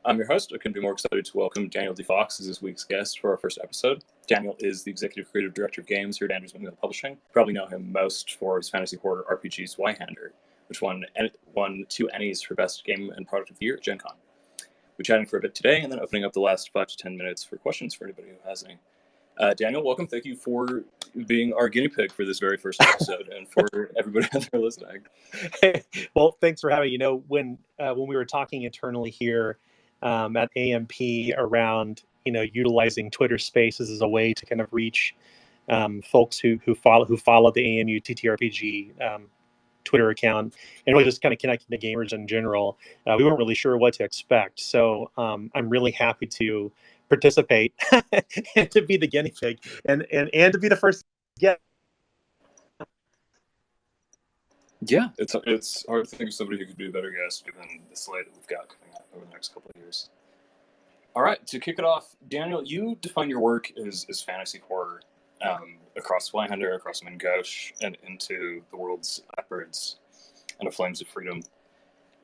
I'm your host. I couldn't be more excited to welcome Daniel DeFox as this week's guest for our first episode. Daniel is the Executive Creative Director of Games here at Andrews McMillan Publishing. You probably know him most for his fantasy horror RPG Zweihänder, which won 2 Ennies for Best Game and Product of the Year at Gen Con. We're chatting for a bit today and then opening up the last 5 to 10 minutes for questions for anybody who has any. Daniel, welcome. Thank you for being our guinea pig for this very first episode and for everybody out there listening. Well, thanks for having me. When we were talking internally here at AMP around, utilizing Twitter Spaces as a way to kind of reach folks who follow the AMU TTRPG Twitter account and really just kind of connecting to gamers in general, we weren't really sure what to expect. So I'm really happy to participate and to be the guinea pig and to be the first guest. Yeah, it's hard to think of somebody who could be a better guest given the slate that we've got coming up over the next couple of years. All right, to kick it off, Daniel, you define your work as fantasy horror across Zweihänder, across Gauche, and into the world's Leopards and the Flames of Freedom.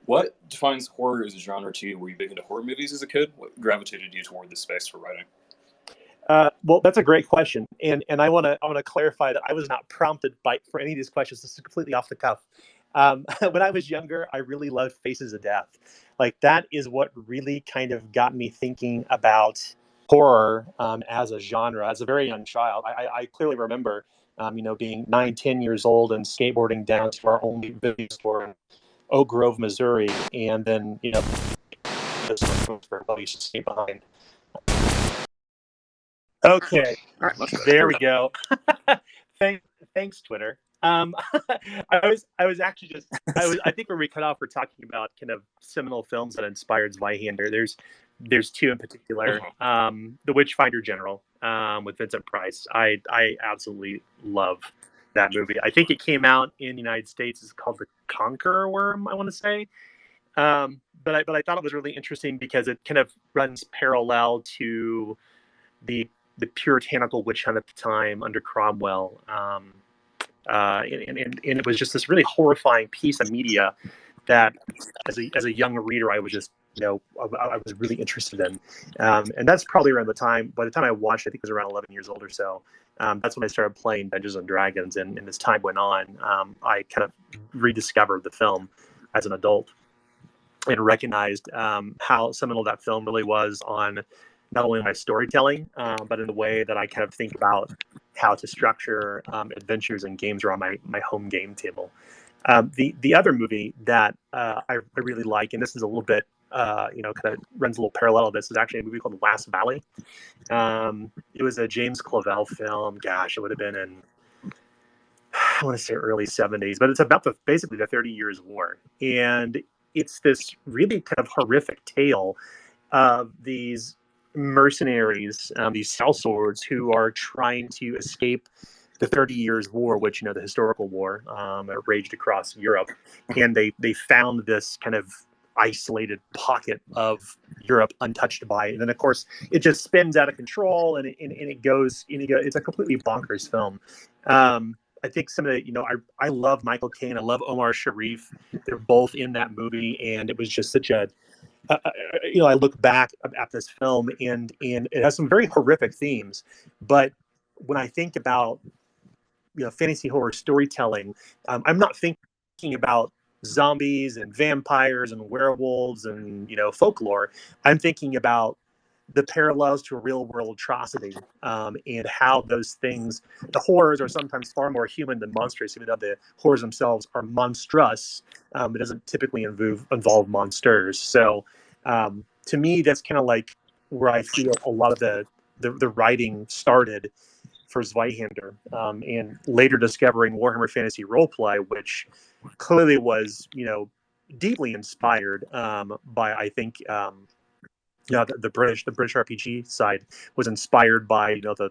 What defines horror as a genre to you? Were you big into horror movies as a kid? What gravitated you toward this space for writing? Well, that's a great question, and I want to clarify that I was not prompted for any of these questions. This is completely off the cuff. When I was younger, I really loved Faces of Death. Like, that is what really kind of got me thinking about horror as a genre. As a very young child, I clearly remember, being 9-10 years old and skateboarding down to our only video store in Oak Grove, Missouri, and then for buddies to skate behind. Okay, all right, there we go. Thanks, Twitter. I think where we cut off, we're talking about kind of seminal films that inspired Zweihänder. There's 2 in particular. The Witchfinder General with Vincent Price. I absolutely love that movie. I think it came out in the United States. It's called The Conqueror Worm, I want to say. But I thought it was really interesting because it kind of runs parallel to the puritanical witch hunt at the time under Cromwell. And it was just this really horrifying piece of media that as a young reader, I was just, I was really interested in. And that's probably around by the time I watched it, I think it was around 11 years old or so. That's when I started playing Dungeons and Dragons. And as time went on, I kind of rediscovered the film as an adult and recognized how seminal that film really was on not only my storytelling, but in the way that I kind of think about how to structure adventures and games around my home game table. The other movie that I really like, and this is a little bit, kind of runs a little parallel to this, is actually a movie called Last Valley. It was a James Clavell film. Gosh, it would have been in, I want to say early 70s, but it's about basically the 30 Years' War. And it's this really kind of horrific tale of these mercenaries, these sellswords who are trying to escape the 30 Years' War, which, the historical war that raged across Europe. And they found this kind of isolated pocket of Europe untouched by it. And then, of course, it just spins out of control and it goes, it's a completely bonkers film. I think some of the, I love Michael Caine. I love Omar Sharif. They're both in that movie. And it was just such a, I look back at this film and it has some very horrific themes. But when I think about, fantasy horror storytelling, I'm not thinking about zombies and vampires and werewolves and, folklore. I'm thinking about the parallels to a real world atrocity and how those things, the horrors are sometimes far more human than monstrous, even though the horrors themselves are monstrous. It doesn't typically involve monsters. So to me, that's kind of like where I feel a lot of the writing started for Zweihänder, and later discovering Warhammer Fantasy Roleplay, which clearly was, deeply inspired by, I think, the British RPG side was inspired by, the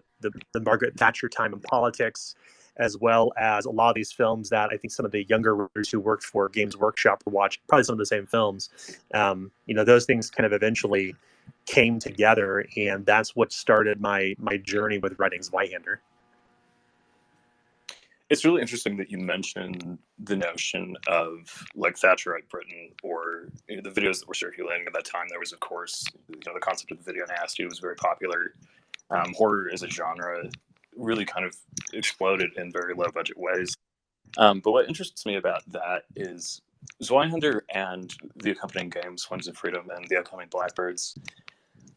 Margaret Thatcher time in politics, as well as a lot of these films that I think some of the younger readers who worked for Games Workshop were watching, probably some of the same films. Those things kind of eventually came together, and that's what started my journey with writing Zweihänder. It's really interesting that you mentioned the notion of like Thatcherite Britain, or the videos that were circulating at that time. There was, of course, the concept of video nasty was very popular. Horror as a genre really kind of exploded in very low budget ways. But what interests me about that is Zweihänder and the accompanying games, Flames of Freedom and the upcoming Blackbirds,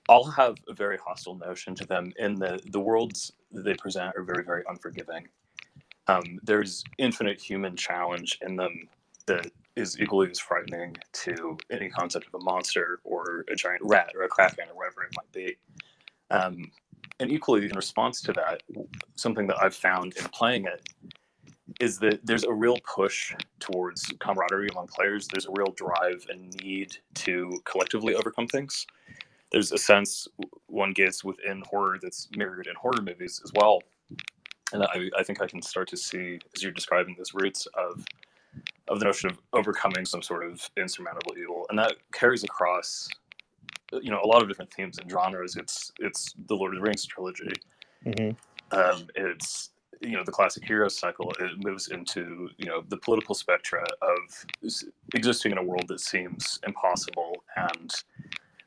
all have a very hostile notion to them in the worlds that they present are very, very unforgiving. There's infinite human challenge in them that is equally as frightening to any concept of a monster or a giant rat or a kraken or whatever it might be. And equally, in response to that, something that I've found in playing it is that there's a real push towards camaraderie among players. There's a real drive and need to collectively overcome things. There's a sense one gets within horror that's mirrored in horror movies as well. And I think I can start to see, as you're describing this, roots of the notion of overcoming some sort of insurmountable evil. And that carries across, a lot of different themes and genres. It's the Lord of the Rings trilogy. Mm-hmm. It's, the classic hero cycle. It moves into, the political spectra of existing in a world that seems impossible and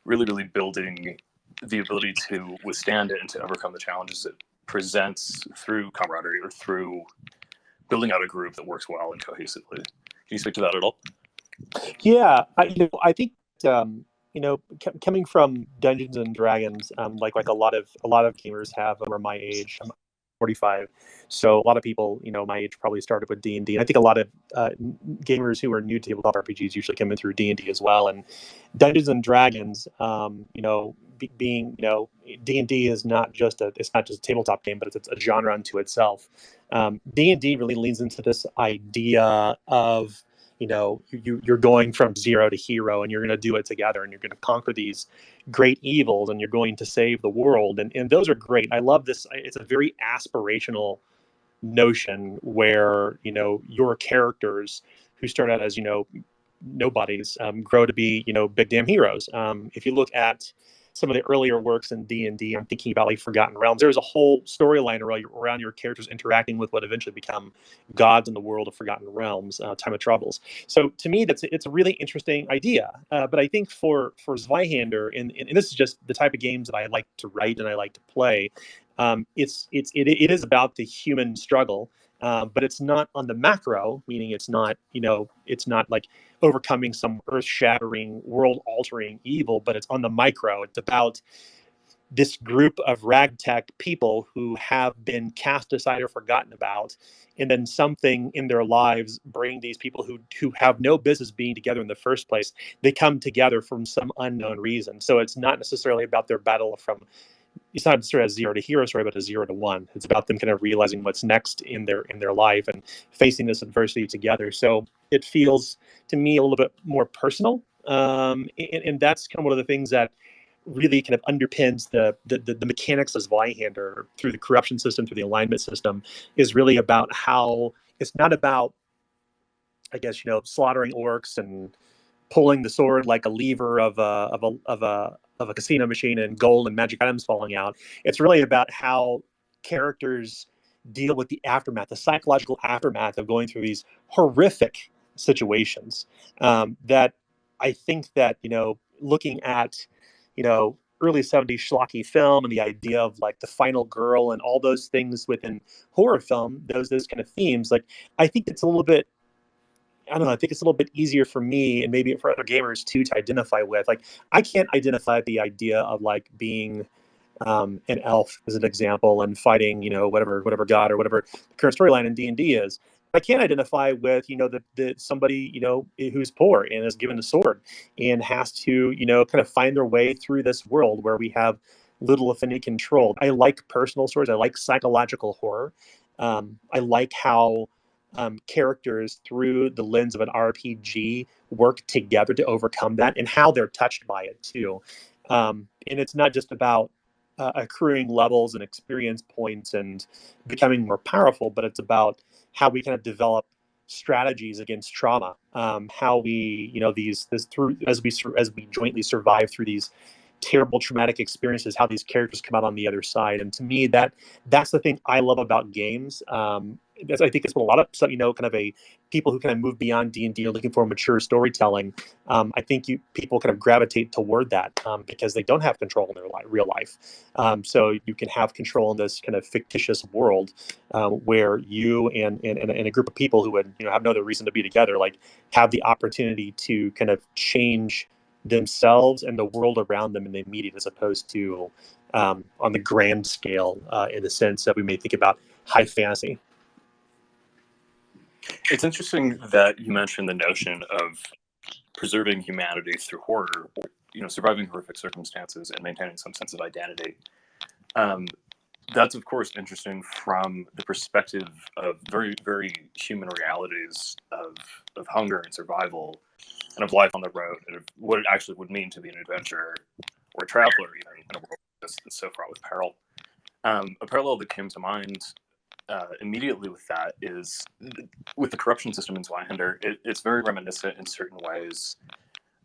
really, really building the ability to withstand it and to overcome the challenges it presents through camaraderie or through building out a group that works well and cohesively. Can you speak to that at all? Yeah, I think coming from Dungeons and Dragons, like a lot of gamers have over my age. I'm 45, so a lot of people my age probably started with D&D. I think a lot of gamers who are new to tabletop RPGs usually come in through D&D as well. And Dungeons and Dragons, being D&D is not just a tabletop game, but it's a genre unto itself. D&D really leans into this idea of you're going from zero to hero, and you're going to do it together, and you're going to conquer these great evils, and you're going to save the world, and those are great. I love this. It's a very aspirational notion where your characters who start out as nobodies grow to be big damn heroes. If you look at some of the earlier works in D&D, I'm thinking about like Forgotten Realms. There's a whole storyline around your characters interacting with what eventually become gods in the world of Forgotten Realms, Time of Troubles. So to me, it's a really interesting idea. But I think for Zweihänder, and this is just the type of games that I like to write and I like to play. It is about the human struggle, but it's not on the macro, meaning it's not like overcoming some earth-shattering, world-altering evil, but it's on the micro. It's about this group of ragtag people who have been cast aside or forgotten about, and then something in their lives bring these people who have no business being together in the first place. They come together from some unknown reason. So it's not necessarily about their battle it's not sort of a 0 to hero story, but a 0 to 1. It's about them kind of realizing what's next in their life and facing this adversity together. So it feels to me a little bit more personal, and that's kind of one of the things that really kind of underpins the mechanics of Zweihänder through the corruption system, through the alignment system, is really about how it's not about, I guess, slaughtering orcs and pulling the sword like a lever of a casino machine and gold and magic items falling out. It's really about how characters deal with the aftermath, the psychological aftermath of going through these horrific situations. That I think that looking at early 70s schlocky film and the idea of like the final girl and all those things within horror film, those kind of themes, like I think it's a little bit, I don't know. I think it's a little bit easier for me and maybe for other gamers too to identify with. Like, I can't identify the idea of like being an elf as an example and fighting, whatever god or whatever the current storyline in D&D is. I can't identify with, the somebody, who's poor and is given a sword and has to, kind of find their way through this world where we have little, if any, control. I like personal stories. I like psychological horror. I like how characters through the lens of an RPG work together to overcome that and how they're touched by it too. And it's not just about accruing levels and experience points and becoming more powerful, but it's about how we kind of develop strategies against trauma. How we, as we jointly survive through these terrible traumatic experiences, how these characters come out on the other side. And to me, that's the thing I love about games. I think it's been a lot of stuff, kind of people who kind of move beyond D&D are looking for mature storytelling. I think people kind of gravitate toward that because they don't have control in their real life. So you can have control in this kind of fictitious world where you and a group of people who would have no other reason to be together, like, have the opportunity to kind of change themselves and the world around them in the immediate, as opposed to on the grand scale, in the sense that we may think about high fantasy. It's interesting that you mentioned the notion of preserving humanity through horror, surviving horrific circumstances and maintaining some sense of identity. That's, of course, interesting from the perspective of very, very human realities of hunger and survival, and of life on the road, and of what it actually would mean to be an adventurer or a traveler, even in a world that's so fraught with peril. A parallel that came to mind immediately with that is with the corruption system in Zweihänder. It's very reminiscent in certain ways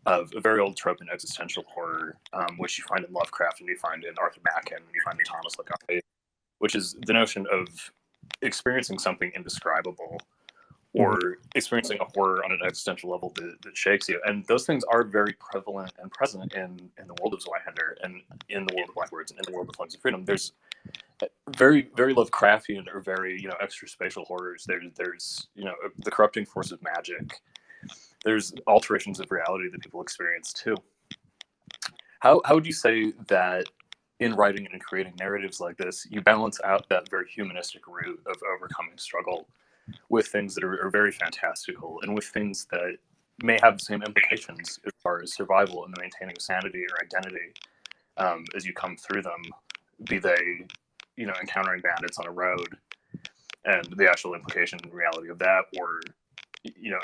of a very old trope in existential horror, which you find in Lovecraft and you find in Arthur Machen and you find in Thomas Le Carré, which is the notion of experiencing something indescribable or experiencing a horror on an existential level that shakes you. And those things are very prevalent and present in the world of Zweihänder and in the world of Blackwords and in the world of Flames of Freedom. There's very, very Lovecraftian or very, extra spatial horrors. There's the corrupting force of magic. There's alterations of reality that people experience too. How would you say that in writing and in creating narratives like this, you balance out that very humanistic root of overcoming struggle with things that are very fantastical and with things that may have the same implications as far as survival and the maintaining of sanity or identity as you come through them, be they, encountering bandits on a road and the actual implication and reality of that, or,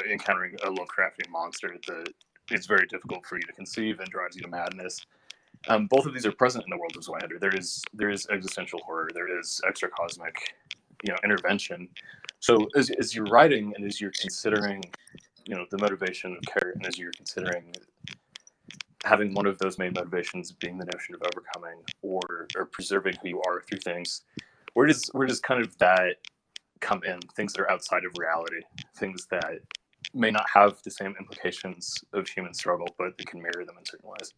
encountering a Lovecraftian monster that it's very difficult for you to conceive and drives you to madness. Both of these are present in the world of Zweihänder. There is existential horror. There is extracosmic, intervention. So as you're writing and as you're considering, the motivation of character, and as you're considering having one of those main motivations being the notion of overcoming or preserving who you are through things, where does kind of that come in? Things that are outside of reality, things that may not have the same implications of human struggle, but they can mirror them in certain ways.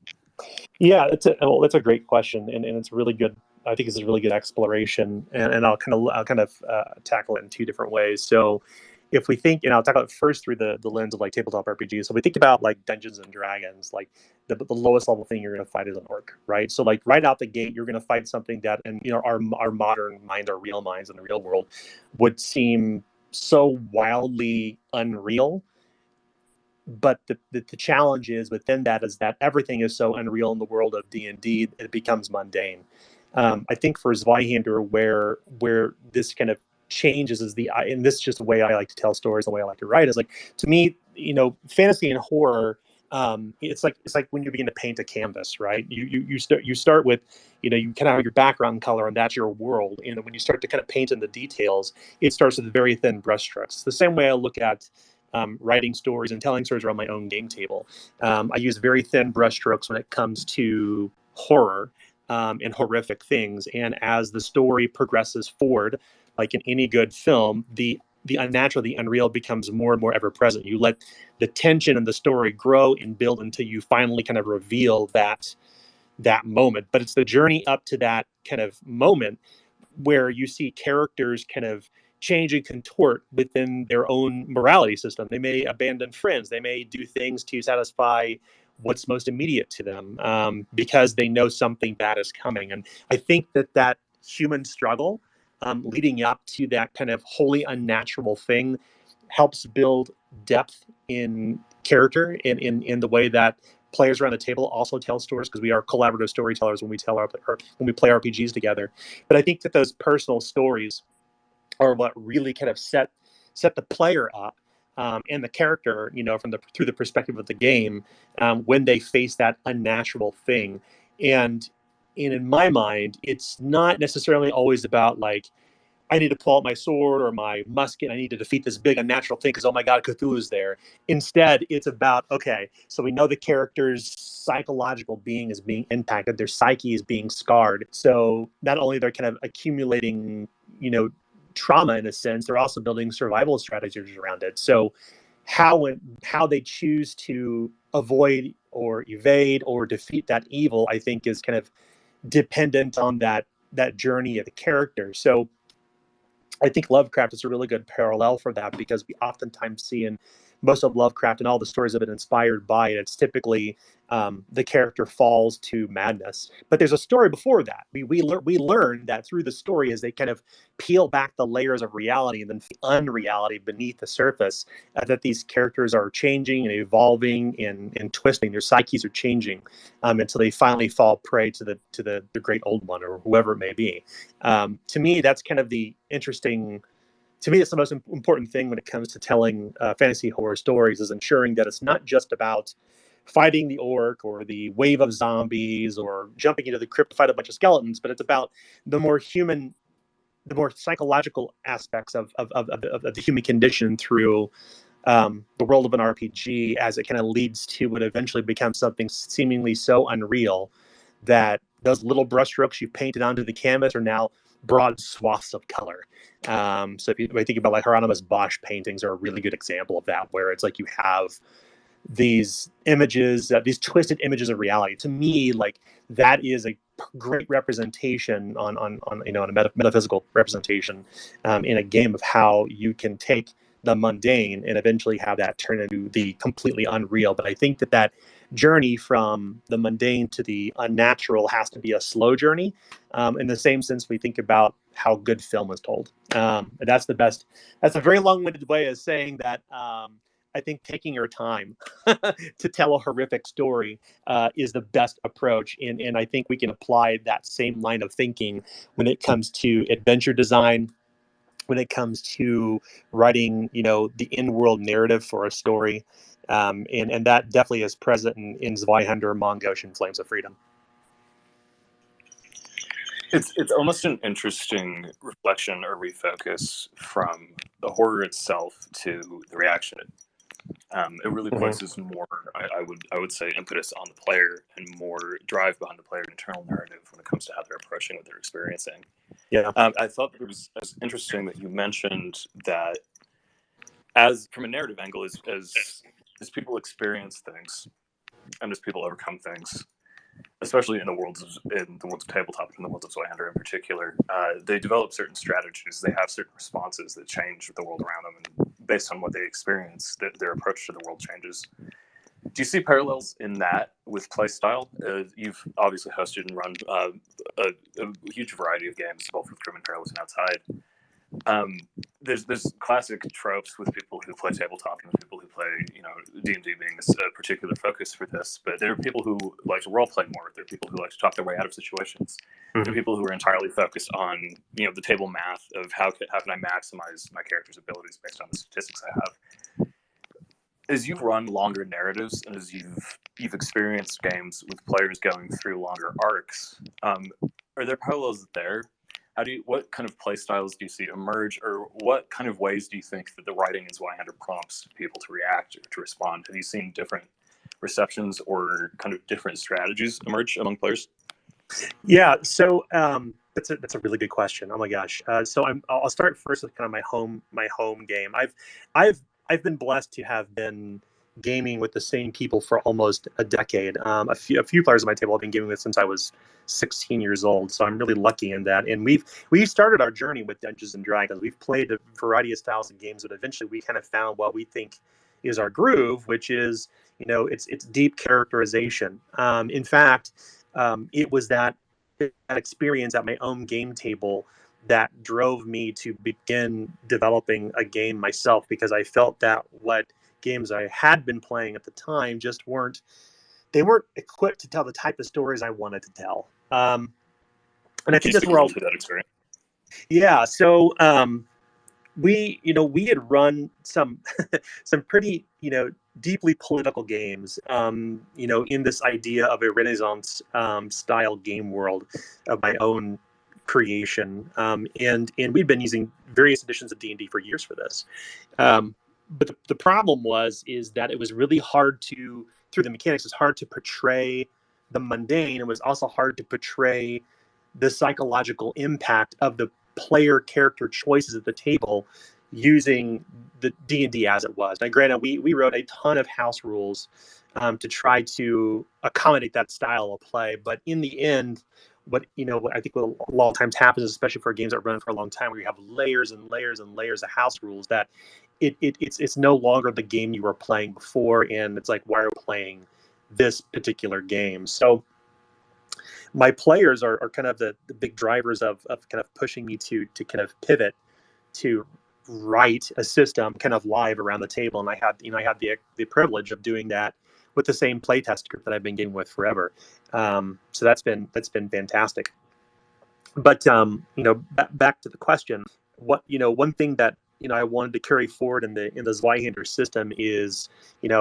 Yeah, that's a great question, and it's really good. I think it's a really good exploration, and I'll kind of tackle it in two different ways. So, if we think, I'll talk about it first through the lens of like tabletop RPGs. So we think about like Dungeons and Dragons, like the lowest level thing you're going to fight is an orc, right? So like right out the gate, you're going to fight something that, and our modern mind, our real minds in the real world, would seem so wildly unreal. But the challenge is within that is that everything is so unreal in the world of D&D, it becomes mundane. I think for Zweihänder, where this kind of changes is and this is just the way I like to tell stories, the way I like to write, is like, to me, fantasy and horror, it's like when you begin to paint a canvas, right? You start with, you kind of have your background color and that's your world. And when you start to kind of paint in the details, it starts with very thin brushstrokes. The same way I look at writing stories and telling stories around my own game table. I use very thin brushstrokes when it comes to horror and horrific things. And as the story progresses forward, like in any good film, the unnatural, the unreal becomes more and more ever present. You let the tension in the story grow and build until you finally kind of reveal that moment. But it's the journey up to that kind of moment where you see characters kind of change and contort within their own morality system. They may abandon friends. They may do things to satisfy what's most immediate to them because they know something bad is coming. And I think that human struggle leading up to that kind of wholly unnatural thing helps build depth in character in the way that players around the table also tell stories, because we are collaborative storytellers when we play RPGs together. But I think that those personal stories are what really kind of set the player up and the character, through the perspective of the game, when they face that unnatural thing. And in my mind, it's not necessarily always about like I need to pull out my sword or my musket. I need to defeat this big unnatural thing because, oh my God, Cthulhu's there. Instead, it's about, okay, so we know the character's psychological being is being impacted. Their psyche is being scarred. So not only they're kind of accumulating, trauma in a sense, they're also building survival strategies around it. So how they choose to avoid or evade or defeat that evil, I think, is kind of dependent on that journey of the character. So I think Lovecraft is a really good parallel for that, because we oftentimes see in most of Lovecraft and all the stories have been inspired by it. It's typically the character falls to madness. But there's a story before that. We learn that through the story, as they kind of peel back the layers of reality and then the unreality beneath the surface, that these characters are changing and evolving and twisting. Their psyches are changing until they finally fall prey to the great old one, or whoever it may be. To me, that's kind of the interesting. To me, it's the most important thing when it comes to telling fantasy horror stories, is ensuring that it's not just about fighting the orc or the wave of zombies or jumping into the crypt to fight a bunch of skeletons, but it's about the more human, the more psychological aspects of the human condition through the world of an RPG, as it kind of leads to what eventually becomes something seemingly so unreal that those little brushstrokes you've painted onto the canvas are now broad swaths of color. So if you think about, like, Hieronymus Bosch paintings are a really good example of that, where it's like you have these images, these twisted images of reality. To me, like, that is a great representation on a metaphysical representation in a game, of how you can take the mundane and eventually have that turn into the completely unreal. But I think that journey from the mundane to the unnatural has to be a slow journey. In the same sense, we think about how good film is told. And that's the best. That's a very long-winded way of saying that. I think taking your time to tell a horrific story is the best approach. And I think we can apply that same line of thinking when it comes to adventure design, when it comes to writing, the in-world narrative for a story. And that definitely is present in Zweihänder, Mongosh, and Flames of Freedom. It's almost an interesting reflection or refocus from the horror itself to the reaction. It really places more, I would say, impetus on the player and more drive behind the player's internal narrative when it comes to how they're approaching what they're experiencing. Yeah. I thought it was interesting that you mentioned that, as from a narrative angle, as people experience things and as people overcome things, especially in the worlds of tabletop and the worlds of Zweihänder in particular, they develop certain strategies. They have certain responses that change the world around them, and based on what they experience, their approach to the world changes. Do you see parallels in that with Playstyle? You've obviously hosted and run a huge variety of games, both with Grim and Perilous and outside. There's classic tropes with people who play tabletop and with people who play, D&D being a particular focus for this. But there are people who like to role play more. There are people who like to talk their way out of situations. There are people who are entirely focused on, the table math of how can I maximize my character's abilities based on the statistics I have. As you've run longer narratives and as you've experienced games with players going through longer arcs, are there parallels there? What kind of play styles do you see emerge, or what kind of ways do you think that the writing in Zweihänder prompts people to react or to respond? Have you seen different receptions or kind of different strategies emerge among players? Yeah, so that's a really good question. Oh my gosh! So I'll start first with kind of my home game. I've been blessed to have been gaming with the same people for almost a decade. A few players at my table I've been gaming with since I was 16 years old, so I'm really lucky in that. And we've started our journey with Dungeons and Dragons. We've played a variety of styles of games, but eventually we kind of found what we think is our groove, which is it's deep characterization. In fact, it was that experience at my own game table that drove me to begin developing a game myself, because I felt that what games I had been playing at the time just weren't equipped to tell the type of stories I wanted to tell. And I think that's where that experience. Yeah. So we had run some pretty deeply political games in this idea of a Renaissance style game world of my own creation, and we'd been using various editions of D&D for years for this. But the problem is that it was really hard to, through the mechanics, it's hard to portray the mundane. It was also hard to portray the psychological impact of the player character choices at the table using the D&D as it was. Now, granted, we wrote a ton of house rules to try to accommodate that style of play, but in the end, what I think what a lot of times happens, especially for games that run for a long time, where you have layers and layers and layers of house rules, that it's no longer the game you were playing before, and it's like, why are we playing this particular game? So my players are kind of the big drivers of kind of pushing me to kind of pivot to write a system kind of live around the table. And I had the privilege of doing that with the same playtest group that I've been gaming with forever. So that's been fantastic. But back to the question, one thing that I wanted to carry forward in the Zweihänder system is,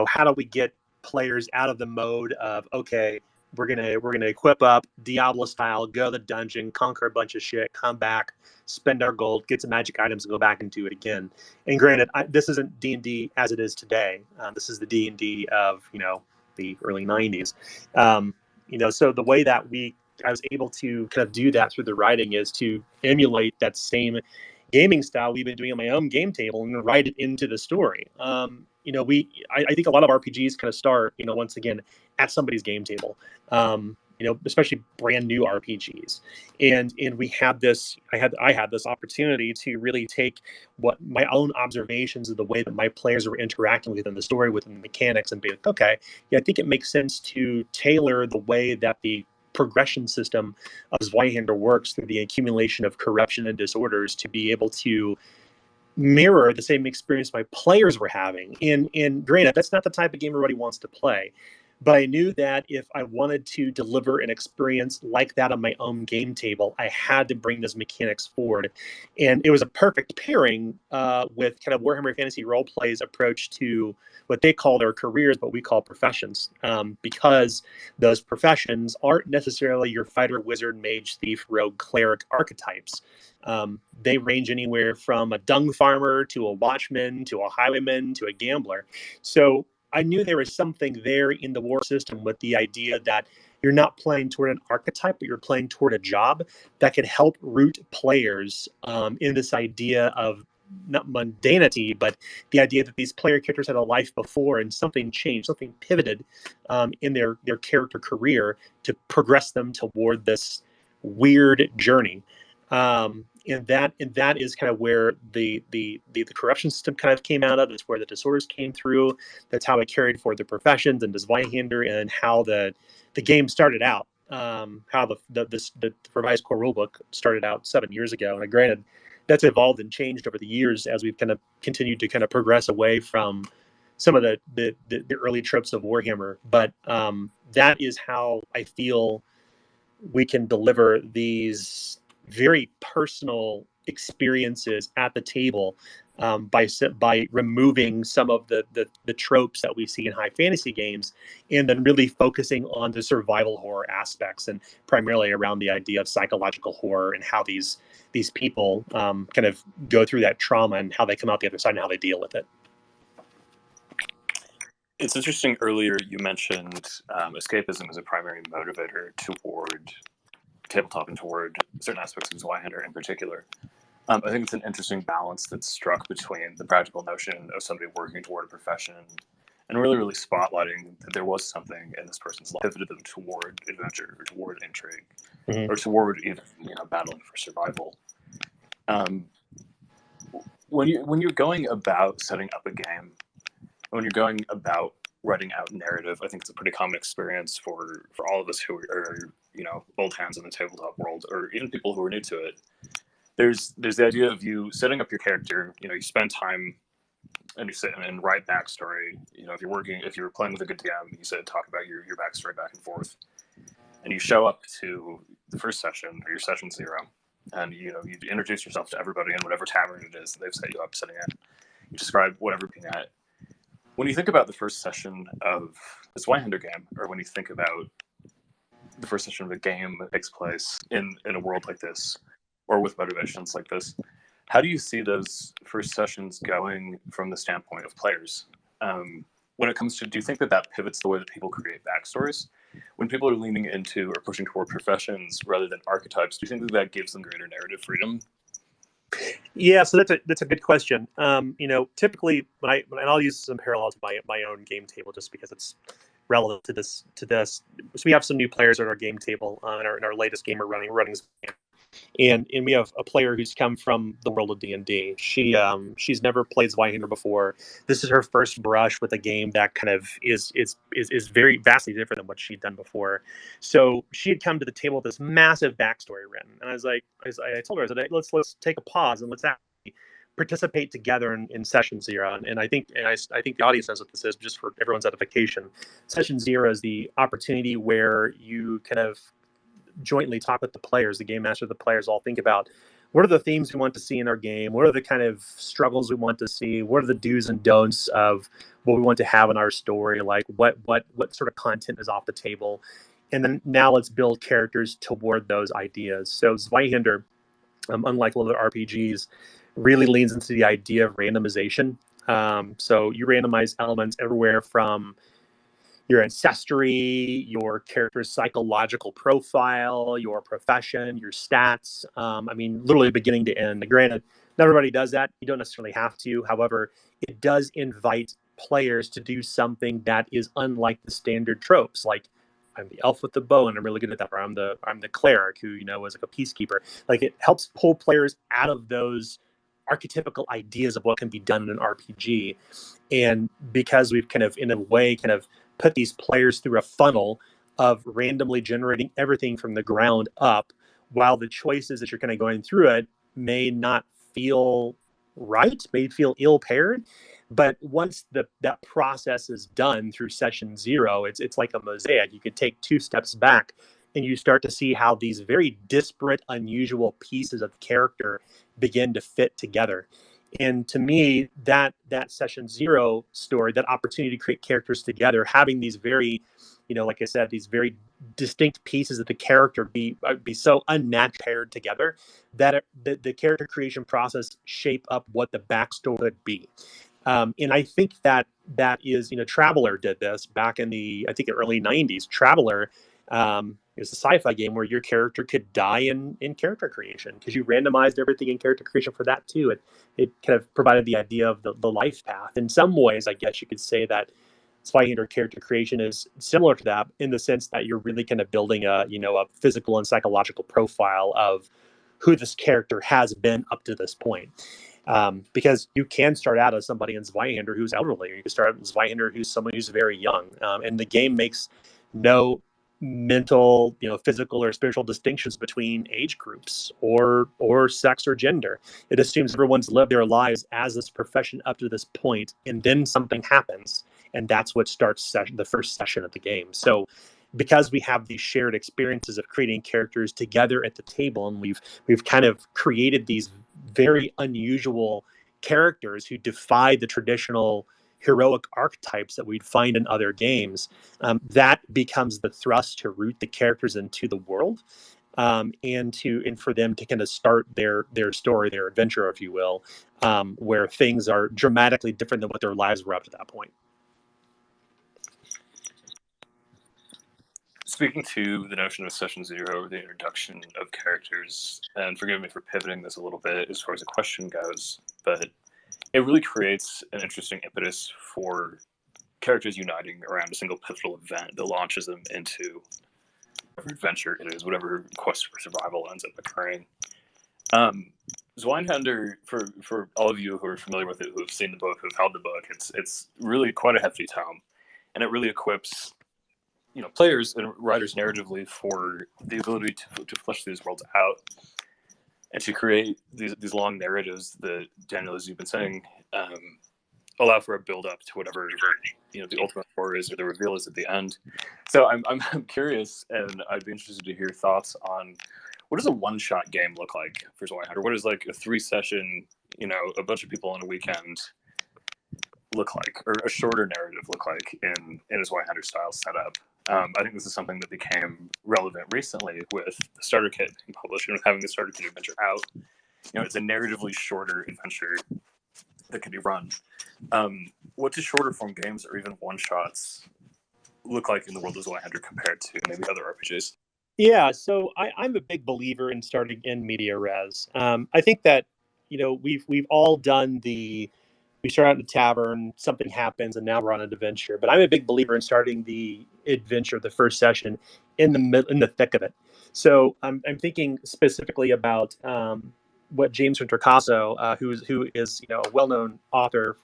how do we get players out of the mode of, okay, we're gonna equip up Diablo style, go to the dungeon, conquer a bunch of shit, come back, spend our gold, get some magic items, and go back and do it again. And granted, this isn't D&D as it is today. This is the D&D of the early '90s. So the way that I was able to kind of do that through the writing is to emulate that same gaming style we've been doing on my own game table and write it into the story. I think a lot of RPGs kind of start, once again, at somebody's game table, especially brand new RPGs. And we had this, I had this opportunity to really take what my own observations of the way that my players were interacting within the story, within the mechanics, and be like, okay, yeah, I think it makes sense to tailor the way that the progression system of Zweihänder works through the accumulation of corruption and disorders to be able to mirror the same experience my players were having. And granted, that's not the type of game everybody wants to play. But I knew that if I wanted to deliver an experience like that on my own game table, I had to bring those mechanics forward. And it was a perfect pairing with kind of Warhammer Fantasy Roleplay's approach to what they call their careers, but we call professions, because those professions aren't necessarily your fighter, wizard, mage, thief, rogue, cleric archetypes. They range anywhere from a dung farmer to a watchman to a highwayman to a gambler. So I knew there was something there in the war system with the idea that you're not playing toward an archetype, but you're playing toward a job that could help root players in this idea of not mundanity, but the idea that these player characters had a life before and something changed, something pivoted in their character career to progress them toward this weird journey. And that is kind of where the corruption system kind of came out of. That's where the disorders came through. That's how it carried forward the professions and Zweihänder, and how the game started out. How the revised core rulebook started out 7 years ago. And granted, that's evolved and changed over the years as we've kind of continued to kind of progress away from some of the early tropes of Warhammer. But that is how I feel we can deliver these very personal experiences at the table by removing some of the tropes that we see in high fantasy games, and then really focusing on the survival horror aspects, and primarily around the idea of psychological horror and how these people kind of go through that trauma and how they come out the other side and how they deal with it. It's interesting, earlier you mentioned escapism as a primary motivator toward tabletop and toward certain aspects of Zweihänder in particular. I think it's an interesting balance that's struck between the practical notion of somebody working toward a profession and really, really spotlighting that there was something in this person's life that pivoted them toward adventure or toward intrigue, or toward even battling for survival. When you're going about setting up a game, when you're going about writing out narrative, I think it's a pretty common experience for all of us who are old hands in the tabletop world, or even people who are new to it. There's the idea of you setting up your character. You spend time and you sit and write backstory. If you're playing with a good DM, you said talk about your backstory back and forth, and you show up to the first session or your session 0, and you introduce yourself to everybody in whatever tavern it is that they've set you up sitting in. You describe whatever being at. When you think about the first session of the Zweihänder game, or when you think about the first session of a game that takes place in a world like this, or with motivations like this, how do you see those first sessions going from the standpoint of players? When it comes to, do you think that pivots the way that people create backstories? When people are leaning into or pushing toward professions rather than archetypes, do you think that gives them greater narrative freedom? Yeah, so that's a good question. Typically and I'll use some parallels to my own game table just because it's relevant to this. So we have some new players at our game table in our latest game we're running and we have a player who's come from the world of D&D. She's never played Zweihänder before. This is her first brush with a game that kind of is very vastly different than what she'd done before. So she had come to the table with this massive backstory written, and I told her, I said, hey, let's take a pause and let's actually participate together in session 0. And I think the audience knows what this is, just for everyone's edification. Session 0 is the opportunity where you kind of jointly talk with the players, the game master, the players all think about what are the themes we want to see in our game, what are the kind of struggles we want to see, what are the do's and don'ts of what we want to have in our story, like what sort of content is off the table, and then now let's build characters toward those ideas. So Zweihänder, unlike a lot of RPGs, really leans into the idea of randomization. So you randomize elements everywhere from your ancestry, your character's psychological profile, your profession, your stats. Literally beginning to end. Granted, not everybody does that. You don't necessarily have to. However, it does invite players to do something that is unlike the standard tropes. Like, I'm the elf with the bow, and I'm really good at that. Or I'm the cleric who is like a peacekeeper. Like, it helps pull players out of those archetypical ideas of what can be done in an RPG. And because we've kind of, in a way, kind of put these players through a funnel of randomly generating everything from the ground up, while the choices that you're kind of going through it may not feel right, may feel ill-paired. But once that process is done through session 0, it's like a mosaic. You could take 2 steps back and you start to see how these very disparate, unusual pieces of the character begin to fit together. And to me, that session 0 story, that opportunity to create characters together, having these very, like I said, these very distinct pieces of the character be so unnatural paired together that the character creation process shape up what the backstory would be. And I think that is, Traveler did this back in the early 90s. Traveler is a sci-fi game where your character could die in character creation because you randomized everything in character creation for that too. It kind of provided the idea of the life path. In some ways, I guess you could say that Zweihänder character creation is similar to that in the sense that you're really kind of building a physical and psychological profile of who this character has been up to this point. Because you can start out as somebody in Zweihänder who's elderly, or you can start out in Zweihänder who's someone who's very young. And the game makes no mental, physical or spiritual distinctions between age groups or sex or gender. It assumes everyone's lived their lives as this profession up to this point, and then something happens, and that's what starts the first session of the game. So because we have these shared experiences of creating characters together at the table, and we've kind of created these very unusual characters who defy the traditional heroic archetypes that we'd find in other games, that becomes the thrust to root the characters into the world, and for them to kind of start their story, their adventure, if you will, where things are dramatically different than what their lives were up to that point. Speaking to the notion of session 0, the introduction of characters, and forgive me for pivoting this a little bit as far as the question goes, but it really creates an interesting impetus for characters uniting around a single pivotal event that launches them into whatever adventure it is, whatever quest for survival ends up occurring. Zweihänder, for all of you who are familiar with it, who have seen the book, who have held the book, it's really quite a hefty tome, and it really equips players and writers narratively for the ability to flesh these worlds out and to create these long narratives that, Daniel, as you've been saying, allow for a build up to whatever the ultimate horror is or the reveal is at the end. So I'm curious, and I'd be interested to hear thoughts on what does a one-shot game look like for Zweihänder? What does like a 3-session, a bunch of people on a weekend look like, or a shorter narrative look like in a Zweihänder style setup? I think this is something that became relevant recently with the starter kit being published and with having the starter kit adventure out. It's a narratively shorter adventure that can be run. What do shorter form games or even one-shots look like in the world of Zweihänder compared to maybe other RPGs? Yeah, so I'm a big believer in starting in media res. I think that we've all done we start out in a tavern, something happens, and now we're on an adventure. But I'm a big believer in starting the adventure, the first session, in the thick of it. So I'm thinking specifically about what James Wintercaso, who is a well-known author.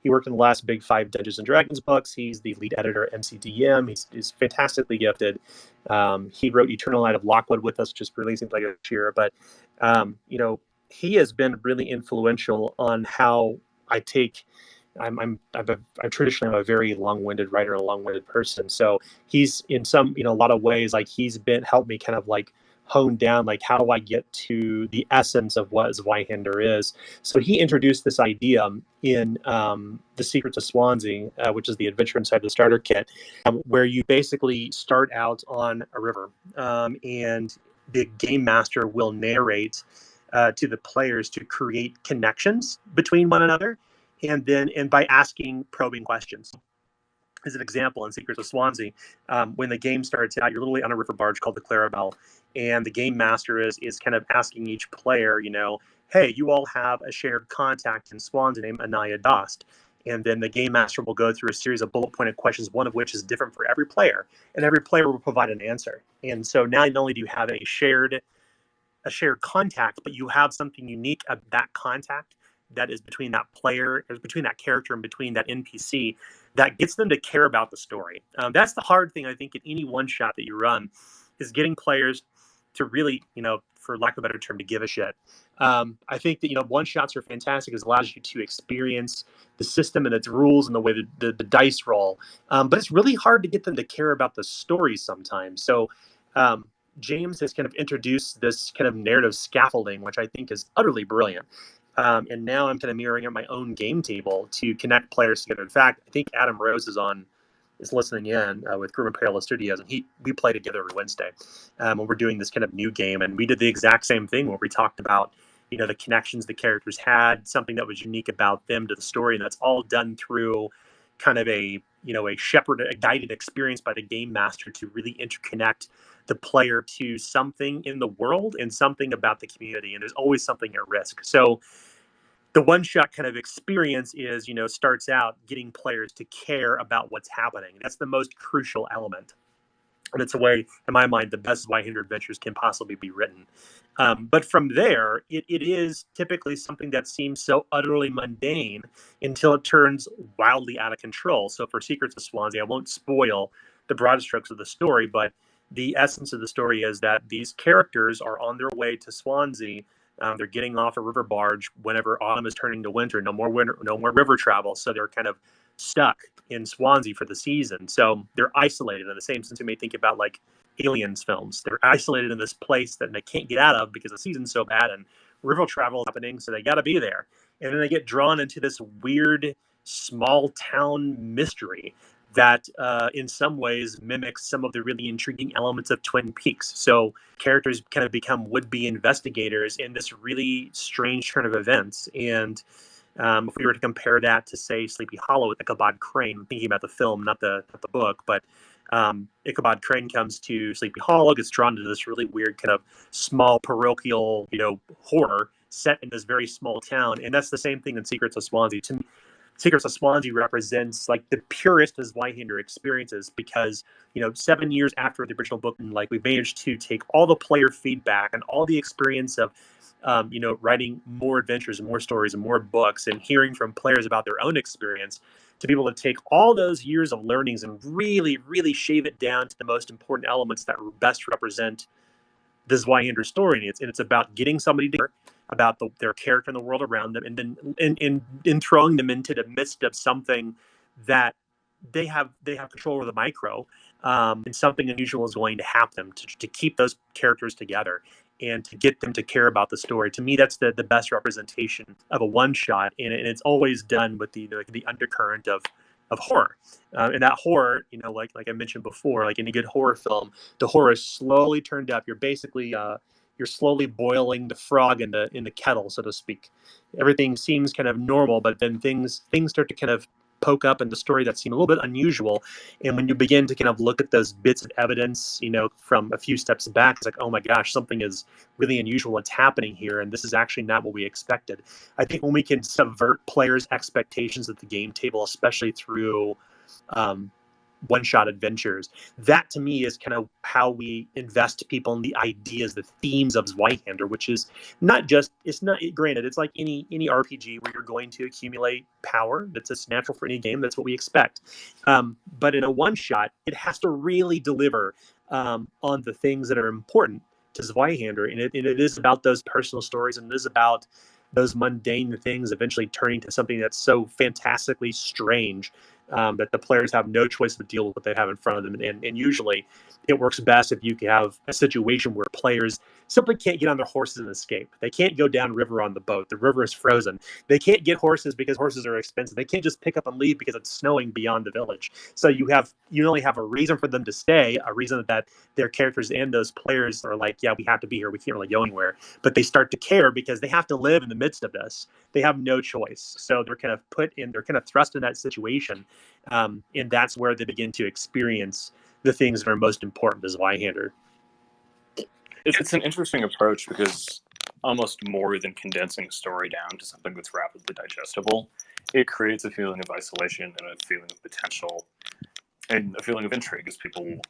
He worked in the last big 5 Dungeons and Dragons books. He's the lead editor at MCDM. He's fantastically gifted. He wrote Eternal Night of Lockwood with us, just releasing later this year. But he has been really influential on how I take. I'm traditionally I'm a very long-winded writer, a long-winded person. So he's in a lot of ways, like he's been helped me kind of like hone down, like how do I get to the essence of what Zweihänder is. So he introduced this idea in The Secrets of Swansea, which is the adventure inside the starter kit, where you basically start out on a river, and the game master will narrate to the players to create connections between one another, and by asking probing questions. As an example, in Secrets of Swansea, when the game starts out, you're literally on a river barge called the Clarabelle, and the game master is kind of asking each player, hey, you all have a shared contact in Swansea named Anaya Dost. And then the game master will go through a series of bullet pointed questions, one of which is different for every player, and every player will provide an answer. And so now not only do you have a shared contact, but you have something unique of that contact that is between that player, or between that character, and between that NPC that gets them to care about the story. That's the hard thing, I think, in any one shot that you run, is getting players to really, for lack of a better term, to give a shit. I think that, one shots are fantastic. It allows you to experience the system and its rules and the way the dice roll. But it's really hard to get them to care about the story sometimes. So, James has kind of introduced this kind of narrative scaffolding, which I think is utterly brilliant. And now I'm kind of mirroring up my own game table to connect players together. In fact, I think Adam Rose is listening in with Group Imperial Studios, and we play together every Wednesday. When we're doing this kind of new game, and we did the exact same thing where we talked about the connections the characters had, something that was unique about them to the story, and that's all done through kind of a guided experience by the game master to really interconnect the player to something in the world and something about the community, and there's always something at risk. So the one shot kind of experience is, starts out getting players to care about what's happening. That's the most crucial element. And it's a way, in my mind, the best Zweihänder adventures can possibly be written. But from there, it is typically something that seems so utterly mundane until it turns wildly out of control. So for Secrets of Swansea, I won't spoil the broad strokes of the story, but the essence of the story is that these characters are on their way to Swansea. They're getting off a river barge whenever autumn is turning to winter. No more river travel, so they're kind of stuck in Swansea for the season. So they're isolated in the same sense you may think about like aliens films. They're isolated in this place that they can't get out of because the season's so bad and river travel is happening, so they got to be there. And then they get drawn into this weird small town mystery that in some ways mimics some of the really intriguing elements of Twin Peaks. So characters kind of become would-be investigators in this really strange turn of events. And if we were to compare that to, say, Sleepy Hollow with Ichabod Crane, thinking about the film, not the book, but Ichabod Crane comes to Sleepy Hollow, gets drawn to this really weird kind of small parochial, horror set in this very small town. And that's the same thing in Secrets of Swansea. To me, Secrets of Swansea represents like the purest of Zweihänder experiences because, 7 years after the original book, like we managed to take all the player feedback and all the experience of, writing more adventures and more stories and more books and hearing from players about their own experience to be able to take all those years of learnings and really, really shave it down to the most important elements that best represent the Zweihänder story. And it's about getting somebody to care about their character and the world around them, and then in throwing them into the midst of something that they have control over the micro, and something unusual is going to happen to keep those characters together and to get them to care about the story. To me, that's the best representation of a one shot, and it's always done with the undercurrent of horror. And that horror, like I mentioned before, like any good horror film, the horror is slowly turned up. You're slowly boiling the frog in the kettle, so to speak. Everything seems kind of normal, but then things start to kind of poke up in the story that seem a little bit unusual. And when you begin to kind of look at those bits of evidence, from a few steps back, it's like, oh my gosh, something is really unusual that's happening here, and this is actually not what we expected. I think when we can subvert players' expectations at the game table, especially through one-shot adventures, that to me is kind of how we invest people in the ideas, the themes of Zweihander, which is it's not, granted, it's like any RPG where you're going to accumulate power. That's just natural for any game. That's what we expect. But in a one-shot, it has to really deliver on the things that are important to Zweihander, and it is about those personal stories, and it is about those mundane things eventually turning to something that's so fantastically strange that the players have no choice but deal with what they have in front of them. And usually it works best if you have a situation where players simply can't get on their horses and escape. They can't go down river on the boat. The river is frozen. They can't get horses because horses are expensive. They can't just pick up and leave because it's snowing beyond the village. So you only have a reason for them to stay, a reason that their characters and those players are like, yeah, we have to be here. We can't really go anywhere. But they start to care because they have to live in the midst of this. They have no choice. So they're kind of thrust in that situation. And that's where they begin to experience the things that are most important to Zweihander. It's an interesting approach because almost more than condensing a story down to something that's rapidly digestible, it creates a feeling of isolation and a feeling of potential and a feeling of intrigue as people,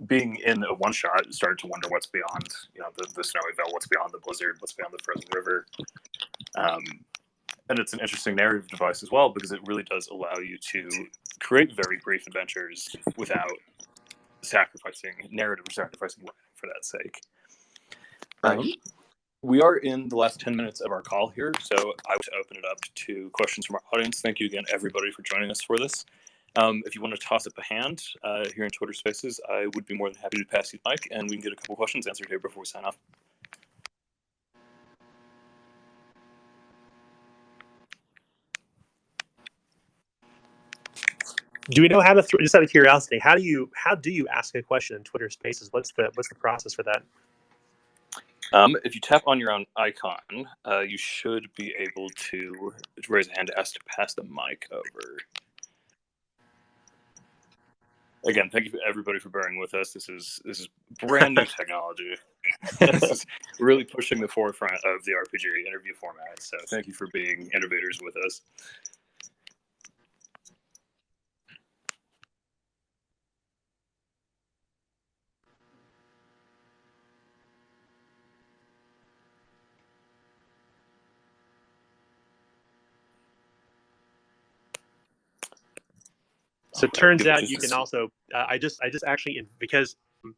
being in a one-shot, start to wonder what's beyond, the snowy veil, what's beyond the blizzard, what's beyond the frozen river. And it's an interesting narrative device as well because it really does allow you to create very brief adventures without sacrificing narrative or sacrificing writing for that sake. We are in the last 10 minutes of our call here, so I would open it up to questions from our audience. Thank you again, everybody, for joining us for this. If you want to toss up a hand here in Twitter Spaces, I would be more than happy to pass you the mic, and we can get a couple questions answered here before we sign off. Do we know how to just out of curiosity, how do you ask a question in Twitter Spaces? What's the process for that? If you tap on your own icon, you should be able to raise a hand to ask to pass the mic over. Again, thank you for everybody for bearing with us. This is brand new technology. This is really pushing the forefront of the RPG interview format. So thank you for being innovators with us. So it turns out you can also. I just actually, because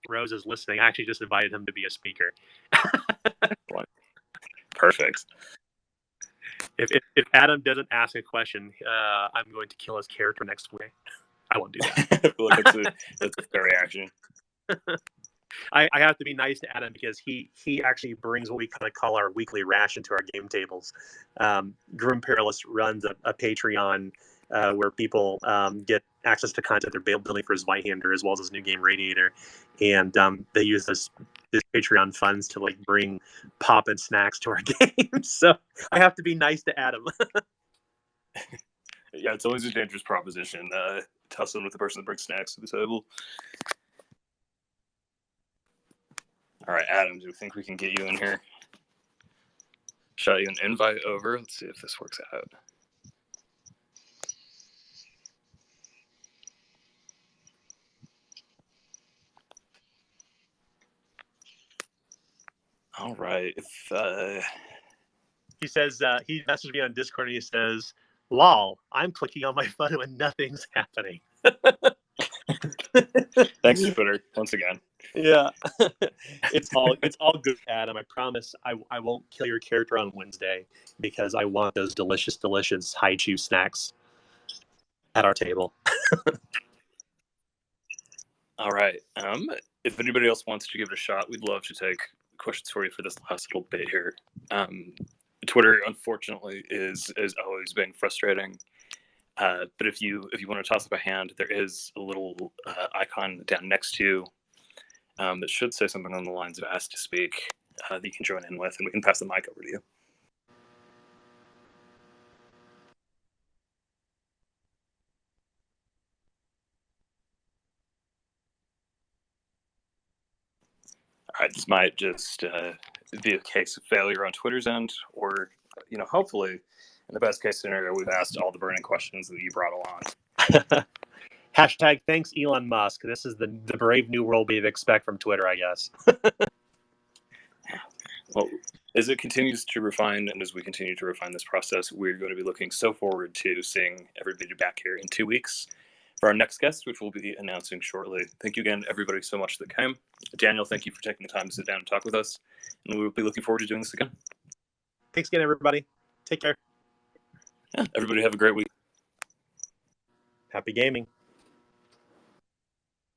Rose is listening, I actually just invited him to be a speaker. Perfect. If Adam doesn't ask a question, I'm going to kill his character next week. I won't do that. I feel like that's a fair reaction. I have to be nice to Adam because he actually brings what we kind of call our weekly ration to our game tables. Grim Perilous runs a Patreon where people get access to content they're building for Zweihander as well as his new game Radiator, and they use this Patreon funds to bring pop and snacks to our games. So I have to be nice to Adam. Yeah, it's always a dangerous proposition tussling with the person that brings snacks to the table. All right, Adam, do you think we can get you in here? Shot you an invite over. Let's see if this works out. All right. He says he messaged me on Discord and he says, "Lol, I'm clicking on my phone and nothing's happening." Thanks, Twitter, once again. Yeah, it's all good, Adam. I promise I won't kill your character on Wednesday because I want those delicious high-chew snacks at our table. All right. If anybody else wants to give it a shot, we'd love to take questions for you for this last little bit here. Twitter, unfortunately, is always being frustrating. But if you want to toss up a hand, there is a little icon down next to you that should say something on the lines of "Ask to Speak" that you can join in with, and we can pass the mic over to you. All right, this might just be a case of failure on Twitter's end, or hopefully, in the best case scenario, we've asked all the burning questions that you brought along. Hashtag thanks Elon Musk. This is the brave new world we expect from Twitter, I guess. Well, as it continues to refine, and as we continue to refine this process, we're going to be looking so forward to seeing everybody back here in 2 weeks for our next guest, which we'll be announcing shortly. Thank you again, everybody, so much that came. Daniel, thank you for taking the time to sit down and talk with us, and we'll be looking forward to doing this again. Thanks again, everybody. Take care. Yeah, everybody have a great week. Happy gaming.